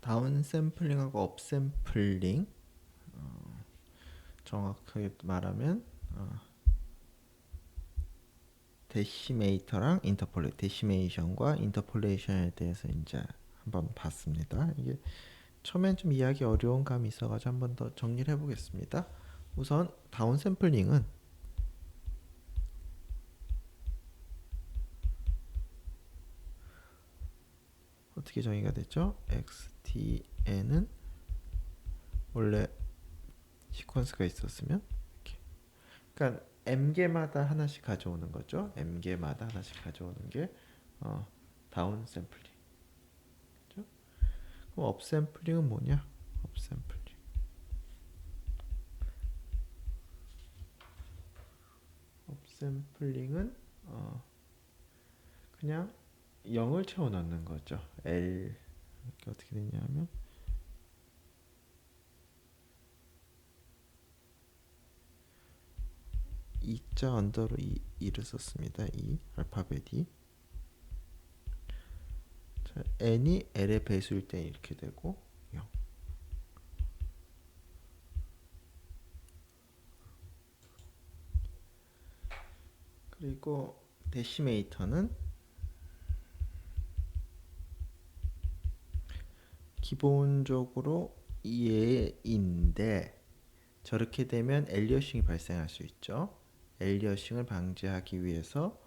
다운 샘플링하고 업 샘플링, 정확하게 말하면 데시메이터랑 데시메이션과 인터폴레이션에 대해서 이제 한번 봤습니다. 이게 처음엔 좀 이해하기 어려운 감이 있어가지고 한번 더 정리를 해보겠습니다. 우선 다운 샘플링은 어떻게 정의가 됐죠? xtn은 원래 시퀀스가 있었으면 이렇게. 그러니까 m개마다 하나씩 가져오는 거죠. m개마다 하나씩 가져오는 게 다운 샘플링. 그렇죠? 그럼 업 샘플링은 뭐냐? 업 샘플링. 업 샘플링은 그냥 0을 채워 넣는 거죠. L 이렇게 어떻게 되냐면 이자 언더로 이를 썼습니다. 이 알파벳이. 자, n이 l의 배수일 때 이렇게 되고 0. 그리고 데시메이터는 기본적으로 얘인데 저렇게 되면 엘리어싱이 발생할 수 있죠. 엘리어싱을 방지하기 위해서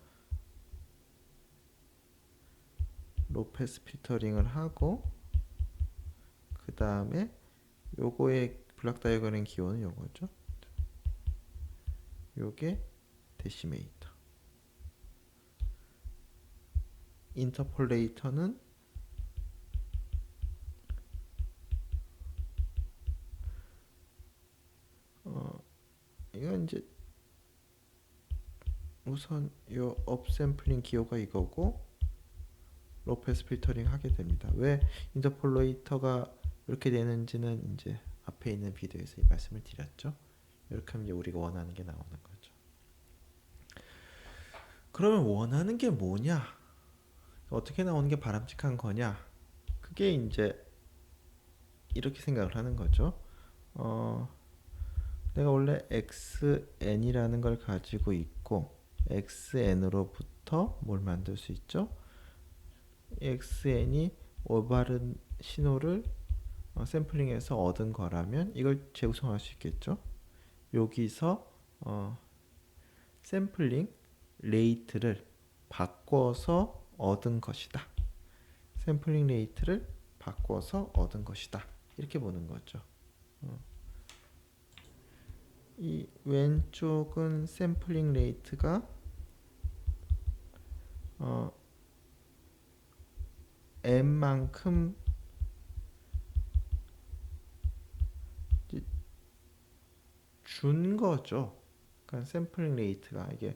로페스 필터링을 하고 그 다음에 요거의 블락 다이어그램 기호는 요거죠. 요게 데시메이터. 인터폴레이터는 이건 이제 우선 요 업샘플링 기호가 이거고 로페스 필터링 하게 됩니다. 왜 인터폴레이터가 이렇게 되는지는 이제 앞에 있는 비디오에서 말씀을 드렸죠. 이렇게 하면 이제 우리가 원하는 게 나오는 거죠. 그러면 원하는 게 뭐냐? 어떻게 나오는 게 바람직한 거냐? 그게 이제 이렇게 생각을 하는 거죠. 내가 원래 xn이라는 걸 가지고 있고 xn으로부터 뭘 만들 수 있죠? xn이 올바른 신호를 샘플링해서 얻은 거라면 이걸 재구성할 수 있겠죠? 여기서 샘플링 레이트를 바꿔서 얻은 것이다. 샘플링 레이트를 바꿔서 얻은 것이다. 이렇게 보는 거죠. 이 왼쪽은 샘플링 레이트가 n만큼 준 거죠. 그러니까 샘플링 레이트가 이게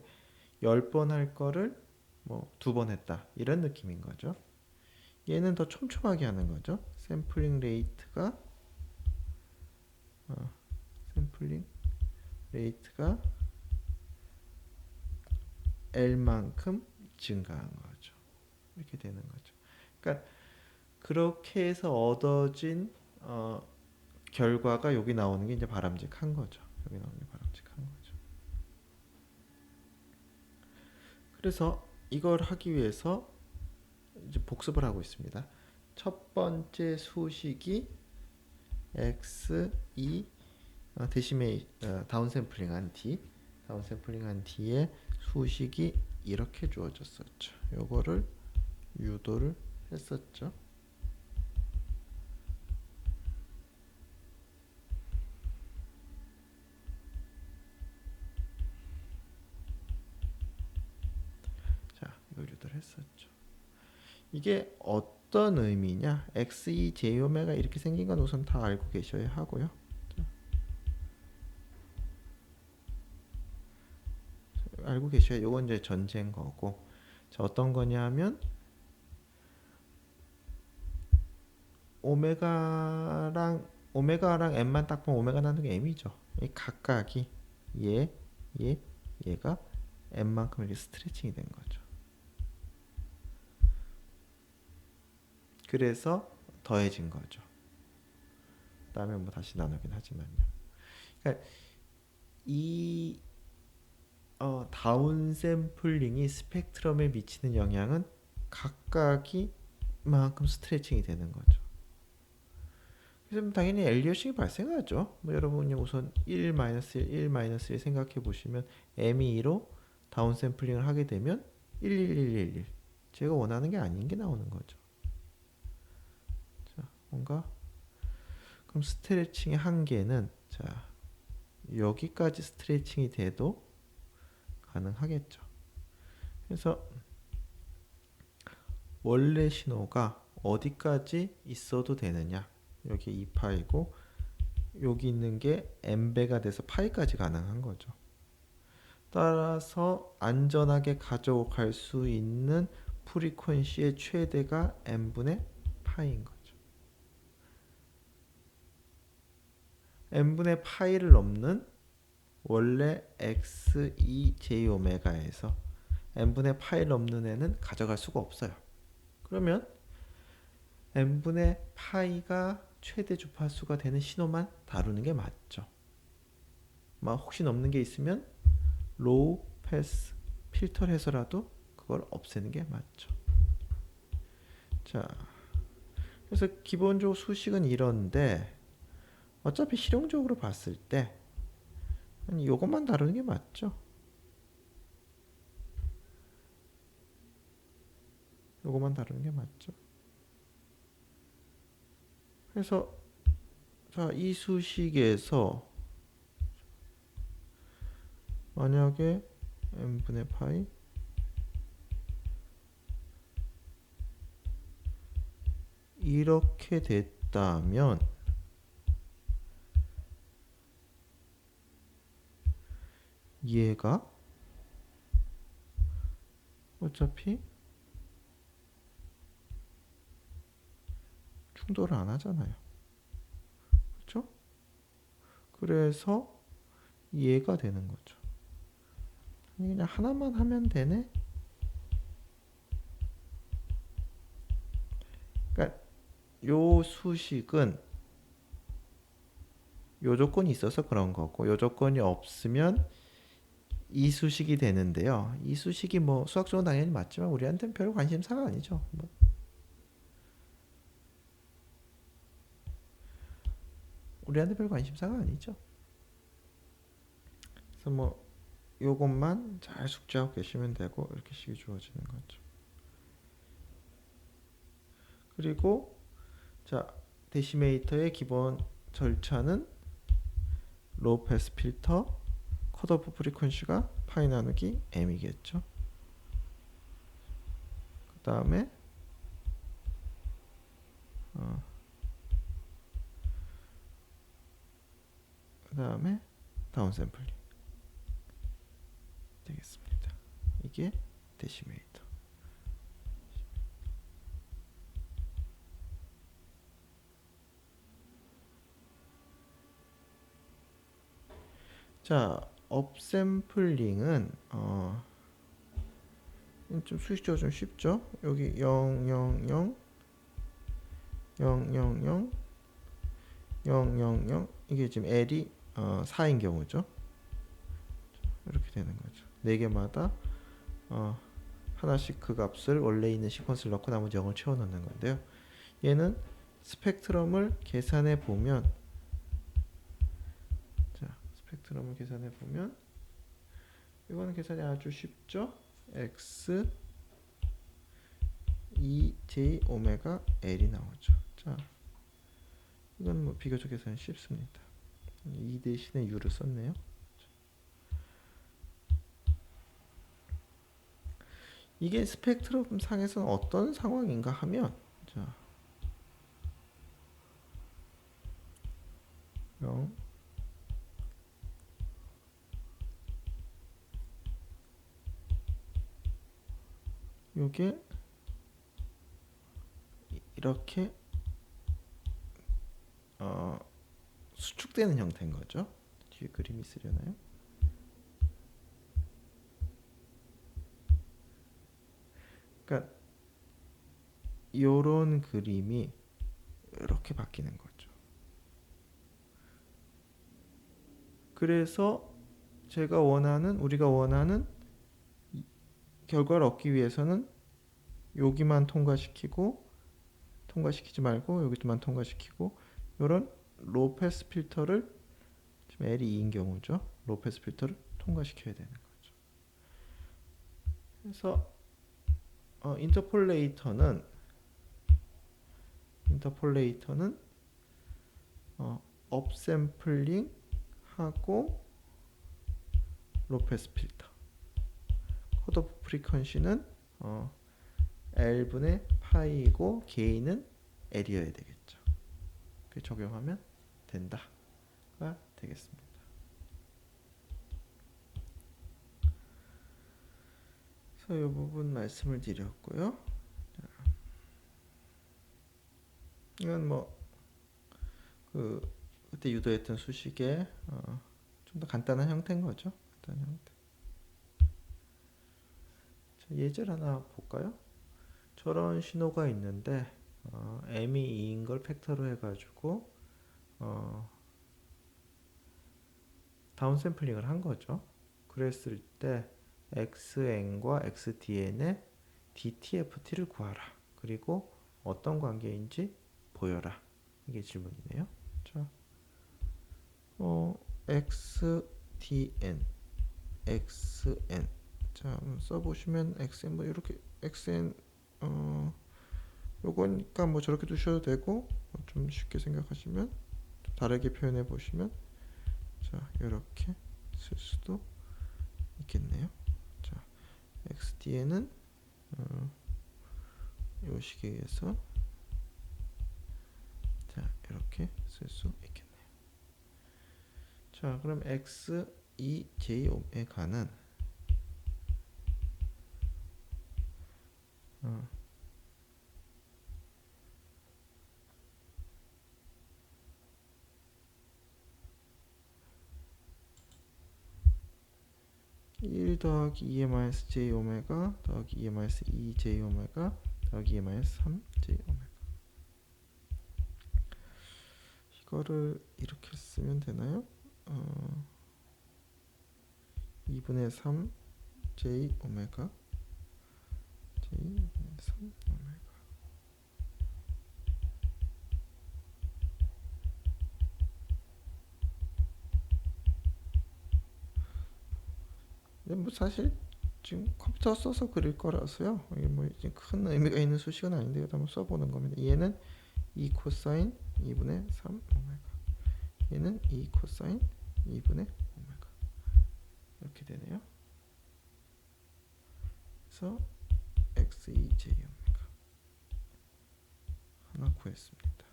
10번 할 거를 뭐 2번 했다. 이런 느낌인 거죠. 얘는 더 촘촘하게 하는 거죠. 샘플링 레이트가 샘플링 레이트가 L만큼 증가한 거죠. 이렇게 되는 거죠. 그러니까 그렇게 해서 얻어진 결과가 여기 나오는 게 이제 바람직한 거죠. 여기 나오는 게 바람직한 거죠. 그래서 이걸 하기 위해서 이제 복습을 하고 있습니다. 첫 번째 수식이 x2 다운 샘플링한 뒤에 수식이 이렇게 주어졌었죠. 요거를 유도를 했었죠. 자, 이걸 유도를 했었죠. 이게 어떤 의미냐? x2 제오메가 이렇게 생긴 건 우선 다 알고 계셔야 하고요. 알고 계셔야 요건 이제 전제인 거고. 자, 어떤 거냐면 오메가랑 m만 딱 보면 오메가 나는 게 m이죠. 이 각각이 얘가 m만큼 이렇게 스트레칭이 된 거죠. 그래서 더해진 거죠. 다음에 뭐 다시 나누긴 하지만요. 그러니까 이 다운 샘플링이 스펙트럼에 미치는 영향은 각각이 만큼 스트레칭이 되는 거죠. 그래서 당연히 엘리어싱이 발생하죠. 뭐 여러분이 우선 1-1 생각해 보시면 M2로 다운 샘플링을 하게 되면 11111 제가 원하는 게 아닌 게 나오는 거죠. 자, 뭔가 그럼 스트레칭의 한계는 자, 여기까지 스트레칭이 돼도 가능하겠죠. 그래서 원래 신호가 어디까지 있어도 되느냐? 여기 2파이고 여기 있는 게 n배가 돼서 파이까지 가능한 거죠. 따라서 안전하게 가져갈 수 있는 프리퀀시의 최대가 n분의 파이인 거죠. n분의 파이를 넘는 원래 x2j-오메가에서 n분의 파이를 넘는 애는 가져갈 수가 없어요. 그러면 n분의 파이가 최대 주파수가 되는 신호만 다루는 게 맞죠. 혹시 넘는 게 있으면 로우 패스 필터를 해서라도 그걸 없애는 게 맞죠. 자, 그래서 기본적으로 수식은 이런데 어차피 실용적으로 봤을 때 이것만 다루는 게 맞죠. 이것만 다루는 게 맞죠. 그래서 자, 이 수식에서 만약에 n분의 파이 이렇게 됐다면 얘가 어차피 충돌을 안 하잖아요. 그렇죠? 그래서 얘가 되는 거죠. 그냥 하나만 하면 되네. 그러니까 요 수식은 요 조건이 있어서 그런 거고 요 조건이 없으면 이 수식이 되는데요. 이 수식이 뭐 수학적으로 당연히 맞지만 우리한테는 별 관심사가 아니죠. 우리한테 별 관심사가 아니죠. 그래서 뭐 요것만 잘 숙지하고 계시면 되고 이렇게 식이 주어지는 거죠. 그리고 자, 데시메이터의 기본 절차는 로우 패스 필터 컷오프 프리퀀시가 파이 나누기 m이겠죠. 그 다음에 다운 샘플링 되겠습니다. 이게 데시메이터. 자, 업샘플링은 좀 수식적으로 좀 쉽죠? 여기 0, 0, 0, 0, 0, 0, 0, 0, 0 이게 지금 L이 4인 경우죠. 이렇게 되는 거죠. 4개마다 하나씩 그 값을 원래 있는 시퀀스를 넣고 나머지 0을 채워넣는 건데요. 얘는 스펙트럼을 계산해 보면 이거는 계산이 아주 쉽죠. x 2j 오메가 l이 나오죠. 자, 이건 뭐 비교적 계산이 쉽습니다. 2 대신에 u를 썼네요. 이게 스펙트럼 상에서는 어떤 상황인가 하면 자, 0 요게 이렇게 수축되는 형태인 거죠. 뒤에 그림이 있으려나요? 그러니까 요런 그림이 이렇게 바뀌는 거죠. 그래서 우리가 원하는 결과를 얻기 위해서는 여기만 통과시키지 말고 여기만 통과시키고 이런 로우 패스 필터를 지금 L이 2인 경우죠. 로우 패스 필터를 통과시켜야 되는 거죠. 그래서 인터폴레이터는 업샘플링 하고 로우 패스 필터. 컷 오프 프리퀀시는 L분의 파이고 게인은 L이어야 되겠죠. 그렇게 적용하면 된다가 되겠습니다. 그래서 이 부분 말씀을 드렸고요. 이건 그때 유도했던 수식의 좀 더 간단한 형태인 거죠. 간단한 형태. 자, 예제를 하나 볼까요? 저런 신호가 있는데 m이 2인 걸 팩터로 해가지고 다운샘플링을 한 거죠. 그랬을 때 xn과 xdn의 dtft를 구하라. 그리고 어떤 관계인지 보여라. 이게 질문이네요. 자, xdn, xn. 자, 한번 써보시면 xn 이렇게 xn 요거니까 저렇게 두셔도 되고 좀 쉽게 생각하시면 좀 다르게 표현해 보시면 자 이렇게 쓸 수도 있겠네요. 자, xdn은 요 식에 서 자 이렇게 쓸 수 있겠네요. 자, 그럼 x2j 오메가는 어, 1 더하기 2의 마이너스 j 오메가 더하기 2의 마이너스 2j 오메가 더하기 2의 마이너스 3j 오메가. 이거를 이렇게 쓰면 되나요? 2분의 3 j 오메가 j 3 오메가. 근데 사실 지금 컴퓨터 써서 그릴 거라서요. 이게 큰 의미가 있는 수식은 아닌데 한번 써보는 겁니다. 얘는 2 코사인 2분의 3 오메가. 얘는 2 코사인 2분의 오메가. 이렇게 되네요. 그래서 x2j 오메가 하나 구했습니다.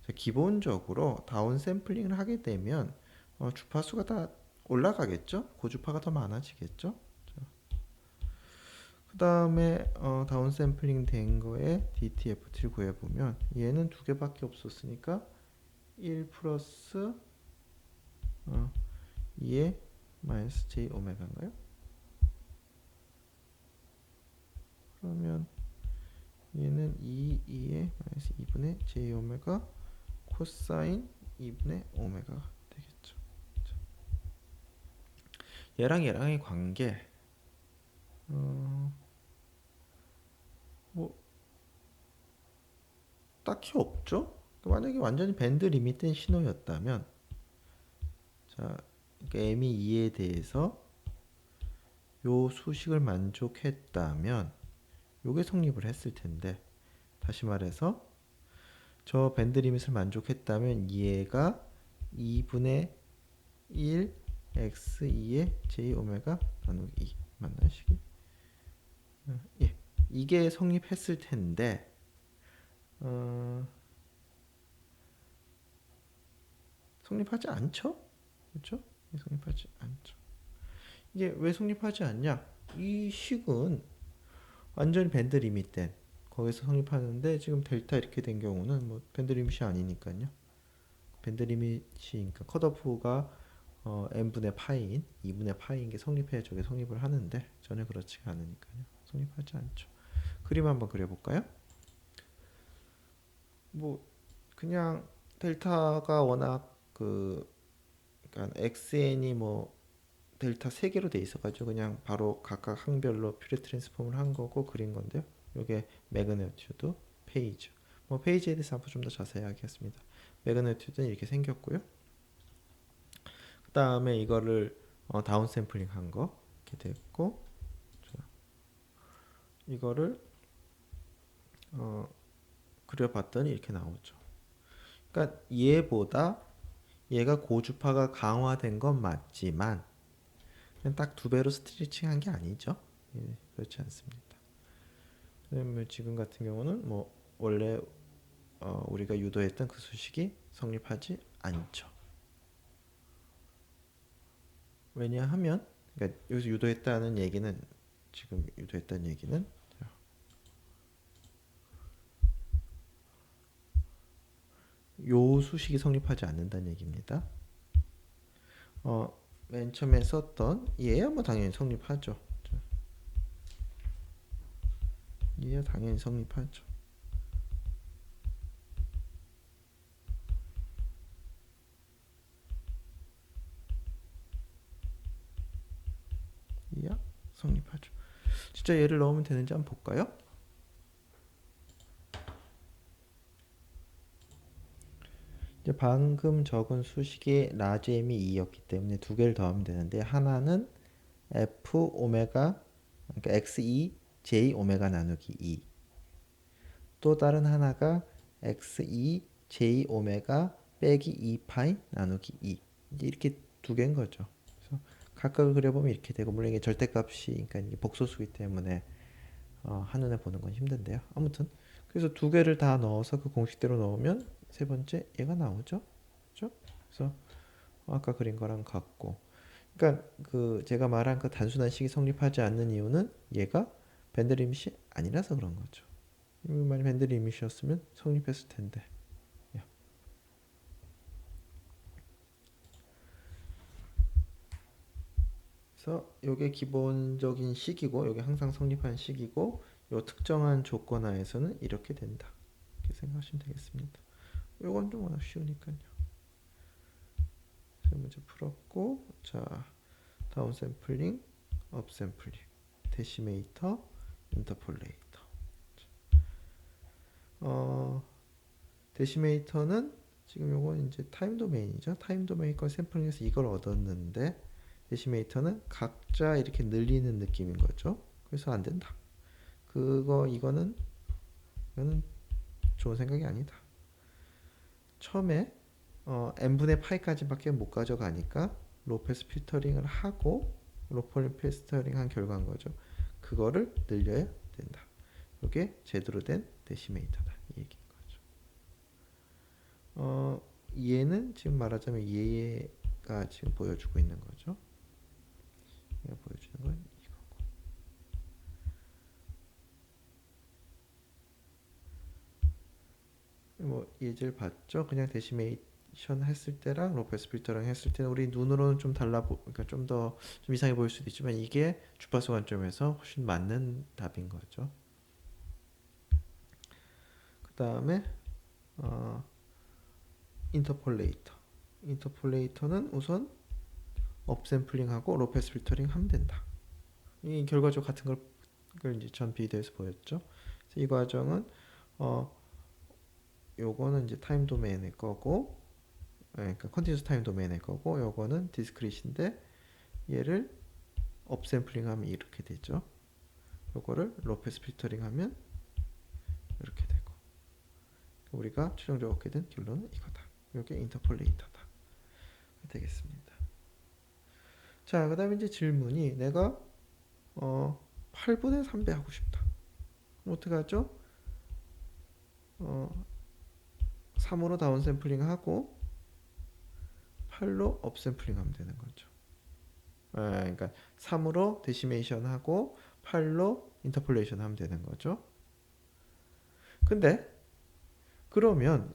자, 기본적으로 다운 샘플링을 하게 되면 주파수가 다 올라가겠죠? 고주파가 더 많아지겠죠? 그 다음에 다운 샘플링 된 거에 DTFT를 구해보면 얘는 두 개밖에 없었으니까 1 플러스 2의 마이너스 j 오메가인가요? 그러면 얘는 2의 마이너스 2분의 j 오메가 코사인 2분의 오메가가 되겠죠. 얘랑의 관계 딱히 없죠. 만약에 완전히 밴드 리미트된 신호였다면 자, 그러니까 m이 2에 대해서 요 수식을 만족했다면 요게 성립을 했을 텐데, 다시 말해서 저 밴드 리밋을 만족했다면 얘가 2분의 1 x2의 j 오메가 나누기 2 맞나요? 식이? 예, 이게 성립했을 텐데 성립하지 않죠? 그렇죠? 성립하지 않죠. 이게 왜 성립하지 않냐? 이 식은 완전히 밴드 리밋된 거기서 성립하는데 지금 델타 이렇게 된 경우는 밴드 리밋이 아니니까요. 밴드 리밋이니까 컷오프가 n분의 파이인 2분의 파이인 게 성립해야 저게 성립을 하는데 전혀 그렇지가 않으니까요. 성립하지 않죠. 그림 한번 그려볼까요? 그냥 델타가 워낙 그러니까 xn이 뭐 델타 3개로 돼 있어가지고 그냥 바로 각각 항별로 퓨리 트랜스폼을 한 거고 그린 건데요. 요게 매그니튜드, 페이즈. 뭐 페이지에 대해서 앞으로 좀 더 자세히 하겠습니다. 매그니튜드는 이렇게 생겼고요. 그 다음에 이거를 다운 샘플링 한 거 이렇게 됐고, 자, 이거를 그려봤더니 이렇게 나오죠. 그러니까 얘보다 얘가 고주파가 강화된 건 맞지만 그냥 딱 2배로 스트레칭한 게 아니죠. 예, 그렇지 않습니다. 그러면 지금 같은 경우는 뭐 원래 우리가 유도했던 그 수식이 성립하지 않죠. 왜냐하면 그러니까 여기서 유도했다는 얘기는 지금 유도했다는 얘기는 요 수식이 성립하지 않는다는 얘기입니다. 맨 처음에 썼던 얘야 뭐 당연히 성립하죠. 얘야 당연히 성립하죠. 얘야 성립하죠. 진짜 얘를 넣으면 되는지 한번 볼까요? 이제 방금 적은 수식이 라지 m이 2였기 때문에 2개를 더하면 되는데 하나는 f 오메가 그러니까 xe j 오메가 나누기 2. 또 다른 하나가 xe j 오메가 빼기 2파이 나누기 2. 이제 이렇게 2개인 거죠. 그래서 각각을 그려보면 이렇게 되고 물론 이게 절대값이 그러니까 이게 복소수기 때문에 한눈에 보는 건 힘든데요. 아무튼 그래서 2개를 다 넣어서 그 공식대로 넣으면 세 번째 얘가 나오죠. 그렇죠? 그래서 아까 그린 거랑 같고 그러니까 그 제가 말한 그 단순한 식이 성립하지 않는 이유는 얘가 밴드 리밋이 아니라서 그런 거죠. 만약 밴드 리밋이었으면 성립했을 텐데. 그래서 이게 기본적인 식이고 이게 항상 성립한 식이고 요 특정한 조건 하에서는 이렇게 된다. 이렇게 생각하시면 되겠습니다. 이건 좀 워낙 쉬우니까요. 세 문제 풀었고 자 다운 샘플링, 업 샘플링, 데시메이터, 인터폴레이터. 데시메이터는 지금 요건 이제 타임 도메인이죠. 타임 도메인 걸 샘플링해서 이걸 얻었는데 데시메이터는 각자 이렇게 늘리는 느낌인 거죠. 그래서 안 된다. 이거는 좋은 생각이 아니다. 처음에 n분의 파이까지밖에 못 가져가니까 로페스 필터링을 하고 로폴 필터링 한 결과인 거죠. 그거를 늘려야 된다. 이게 제대로 된 데시메이터다. 이 얘기인 거죠. 얘는 지금 말하자면 얘가 지금 보여주고 있는 거죠. 얘가 보여주는 건 이거고. 뭐 예제를 봤죠. 그냥 데시메이션 했을 때랑 로페스 필터랑 했을 때는 우리 눈으로는 좀 그러니까 좀 더 좀 이상해 보일 수도 있지만 이게 주파수 관점에서 훨씬 맞는 답인 거죠. 그 다음에 인터폴레이터. 인터폴레이터는 우선 업샘플링하고 로페스 필터링 하면 된다. 이 결과적 같은 걸 이제 전 비디오에서 보였죠. 그래서 이 과정은 요거는 이제 타임 도메인의 거고, 그러니까 컨티뉴스 타임 도메인의 거고, 요거는 디스크릿인데 얘를 업샘플링하면 이렇게 되죠. 요거를 로페스 필터링하면 이렇게 되고, 우리가 최종적으로 얻게 된 결론은 이거다. 이게 인터폴레이터다. 되겠습니다. 자, 그 다음에 이제 질문이 내가 8분의 3배 하고 싶다. 어떻게 하죠? 3으로 다운 샘플링 하고 8로 업 샘플링 하면 되는 거죠. 그러니까 3으로 데시메이션 하고 8로 인터폴레이션 하면 되는 거죠. 근데 그러면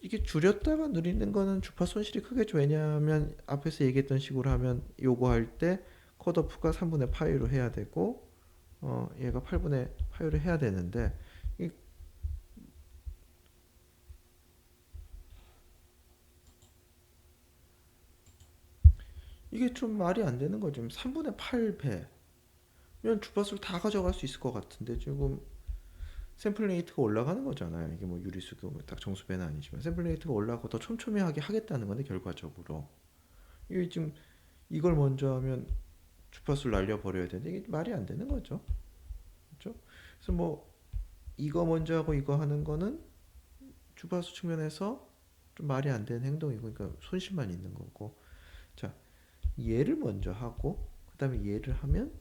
이게 줄였다가 늘리는 거는 주파 손실이 크겠죠. 왜냐하면 앞에서 얘기했던 식으로 하면 요거 할 때 컷오프가 3분의 파이로 해야 되고 얘가 8분의 파이로 해야 되는데 이게 좀 말이 안 되는 거죠. 3분의 8배면 주파수를 다 가져갈 수 있을 것 같은데 지금 샘플 레이트가 올라가는 거잖아요. 이게 뭐 유리수고 딱 정수배는 아니지만 샘플 레이트가 올라가고 더 촘촘하게 하겠다는 건데 결과적으로 이게 지금 이걸 먼저 하면 주파수를 날려버려야 되는데 이게 말이 안 되는 거죠. 그렇죠? 그래서 뭐 이거 먼저 하고 이거 하는 거는 주파수 측면에서 좀 말이 안 되는 행동이고 그러니까 손실만 있는 거고 자 얘를 먼저 하고 그 다음에 얘를 하면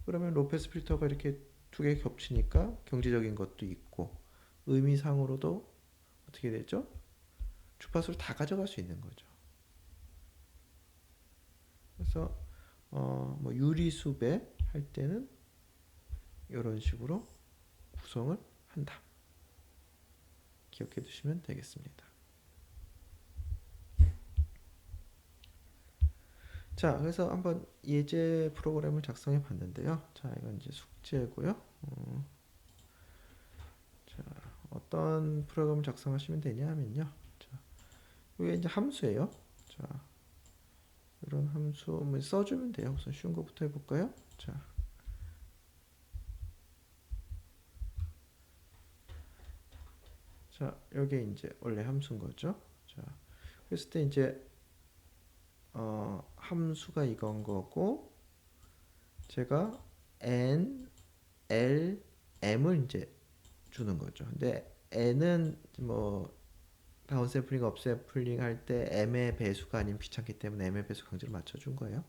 그러면 로페스 필터가 이렇게 두 개 겹치니까 경제적인 것도 있고 의미상으로도 어떻게 되죠? 주파수를 다 가져갈 수 있는 거죠. 그래서 뭐 유리수배 할 때는 이런 식으로 구성을 한다. 기억해 두시면 되겠습니다. 자, 그래서 한번 예제 프로그램을 작성해 봤는데요. 자, 이건 이제 숙제고요. 자, 어떤 프로그램을 작성하시면 되냐 하면요. 자, 이게 이제 함수예요. 자, 이런 함수 한번 써주면 돼요. 우선 쉬운 거부터 해볼까요? 자, 자, 여기 이제 원래 함수인 거죠. 자, 그랬을 때 이제 함수가 이건 거고 제가 n, l, m을 이제 주는 거죠. 근데 n은 뭐 다운샘플링, 업샘플링 할 때 m의 배수가 아니면 귀찮기 때문에 m의 배수 강제로 맞춰준 거예요.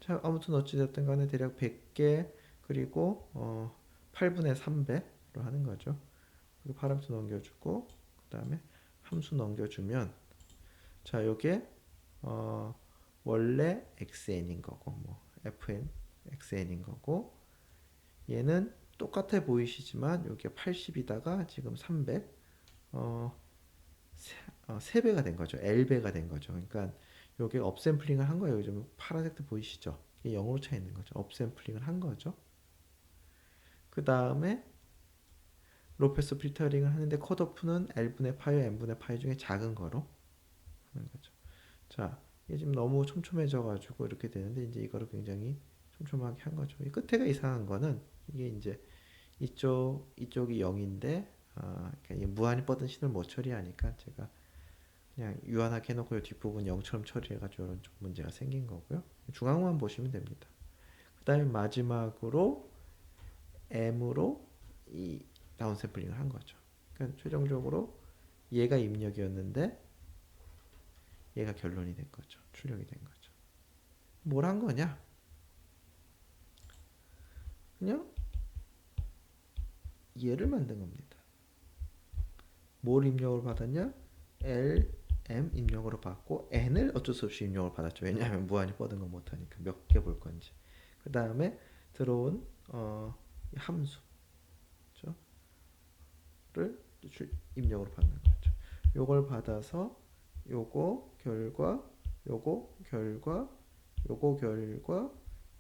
자, 아무튼 어찌됐든 간에 대략 100개 그리고 8분의 3배로 하는 거죠. 그리고 파람수 넘겨주고 그 다음에 함수 넘겨주면 자, 요게 원래 xn인 거고 뭐 fn xn인 거고 얘는 똑같아 보이시지만 요게 80이다가 지금 300 3배가 된 거죠. L배가 된 거죠. 그러니까 요게 업샘플링을 한 거예요. 좀 파란색도 보이시죠? 이게 0으로 차 있는 거죠. 업샘플링을 한 거죠. 그 다음에 로페스 필터링을 하는데 컷오프는 L분의 파이와 N분의 파이 중에 작은 거로 하는 거죠. 자, 이게 지금 너무 촘촘해져 가지고 이렇게 되는데 이제 이거를 굉장히 촘촘하게 한 거죠. 이 끝에가 이상한 거는 이게 이제 이쪽이 0인데 그러니까 무한히 뻗은 신을 못 처리하니까 제가 그냥 유한하게 해놓고 이 뒷부분 0처럼 처리해가지고 이런 좀 문제가 생긴 거고요. 중앙만 보시면 됩니다. 그 다음에 마지막으로 M으로 이 다운샘플링을 한 거죠. 그러니까 최종적으로 얘가 입력이었는데 얘가 결론이 된 거죠. 출력이 된 거죠. 뭘 한 거냐? 그냥 얘를 만든 겁니다. 뭘 입력을 받았냐? L, M 입력으로 받고 N을 어쩔 수 없이 입력을 받았죠. 왜냐하면 무한히 뻗은 거 못하니까 몇 개 볼 건지. 그 다음에 들어온 함수 를 입력으로 받는 거죠. 요걸 받아서 요거 결과, 요거 결과, 요거 결과,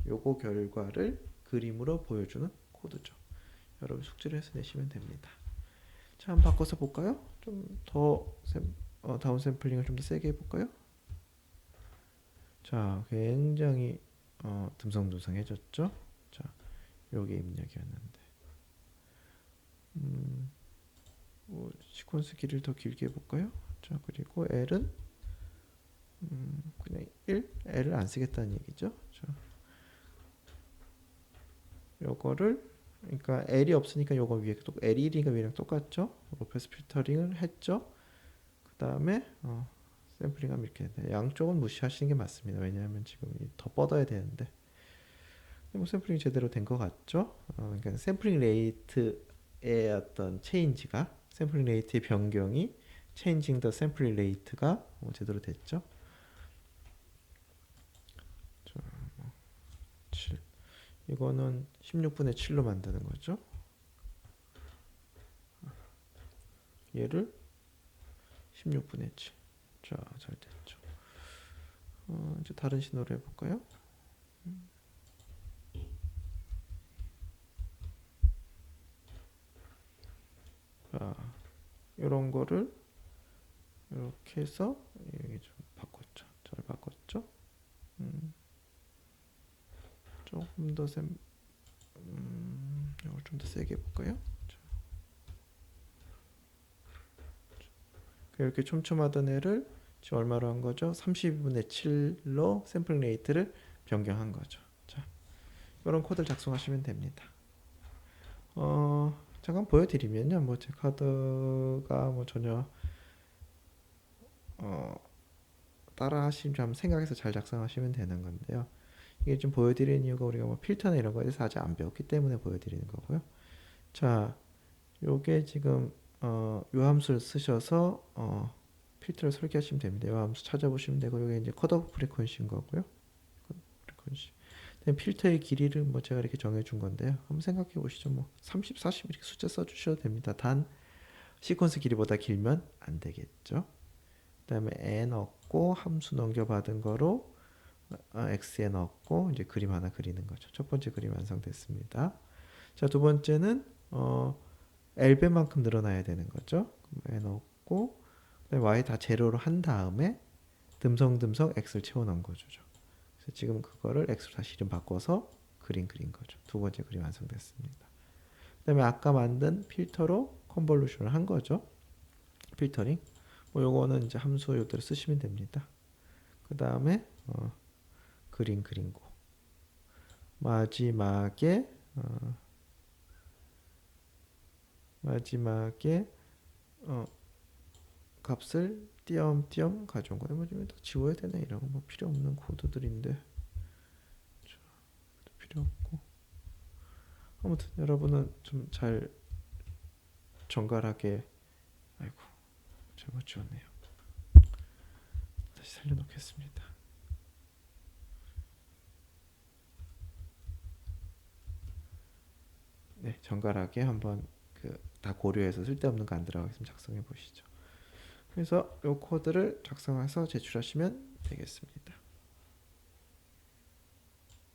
요거 결과를 그림으로 보여주는 코드죠. 여러분 숙제를 해서 내시면 됩니다. 자, 한번 바꿔서 볼까요? 좀 더 다운 샘플링을 좀 더 세게 해볼까요? 자, 굉장히 듬성듬성해졌죠? 자, 요게 입력이었는데 뭐 시퀀스 길이를 더 길게 해볼까요? 자, 그리고 L은 그냥 1, L을 안 쓰겠다는 얘기죠. 자, 요거를 그러니까 L이 없으니까 요거 위에 또 L1이가 위랑 똑같죠. 로페스 필터링을 했죠. 그 다음에 샘플링하면 이렇게 된다. 양쪽은 무시하시는 게 맞습니다. 왜냐하면 지금 더 뻗어야 되는데 뭐 샘플링 제대로 된 것 같죠. 그러니까 샘플링 레이트의 어떤 체인지가 샘플링 레이트의 변경이 체인징 더 샘플링 레이트가 제대로 됐죠. 자, 7. 이거는 16분의 7로 만드는 거죠. 얘를 16분의 7. 자, 잘 됐죠. 이제 다른 신호로 해볼까요? 자, 이런 거를 이렇게 해서 여기 좀 바꿨죠. 잘 바꿨죠. 조금 더 이걸 좀 더 세게 해볼까요? 이렇게 촘촘하던 애를 지금 얼마로 한 거죠? 32분의 7로 샘플 레이트를 변경한 거죠. 자, 이런 코드를 작성하시면 됩니다. 잠깐 보여드리면요, 뭐 제 카드가 뭐 전혀 따라 하시면 좀 생각해서 잘 작성하시면 되는 건데요. 이게 좀 보여드리는 이유가 우리가 뭐 필터나 이런 거에 대해서 아직 안 배웠기 때문에 보여드리는 거고요. 자, 요게 지금 요 함수를 쓰셔서 필터를 설계하시면 됩니다. 요 함수 찾아보시면 되고, 요게 이제 컷오프 프리퀀시인 거고요. 프리퀀시. 필터의 길이를 뭐 제가 이렇게 정해준 건데요. 한번 생각해 보시죠. 뭐 30, 40 이렇게 숫자 써주셔도 됩니다. 단 시퀀스 길이보다 길면 안 되겠죠. 그다음에 n 넣고 함수 넘겨받은 거로 x에 넣고 이제 그림 하나 그리는 거죠. 첫 번째 그림 완성됐습니다. 자, 두 번째는 l배만큼 늘어나야 되는 거죠. n 넣고 그다음에 y 다 제로로 한 다음에 듬성듬성 x를 채워 넣은 거죠. 그래서 지금 그거를 x로 다시 이름 바꿔서 그린 거죠. 두 번째 그림 완성됐습니다. 그다음에 아까 만든 필터로 컨볼루션을 한 거죠. 필터링. 뭐 요거는 이제 함수 요대로 쓰시면 됩니다. 그 다음에 그린 거. 마지막에 값을 띄엄띄엄 가져온 거예요. 뭐 좀 지워야 되나 이런 거 뭐 필요 없는 코드들인데 필요 없고. 아무튼 여러분은 좀 잘 정갈하게 아이고 잘못 지웠네요. 다시 살려놓겠습니다. 네, 정갈하게 한번 다 고려해서 쓸데없는 거 안 들어가겠으면 작성해 보시죠. 그래서 이 코드를 작성해서 제출하시면 되겠습니다.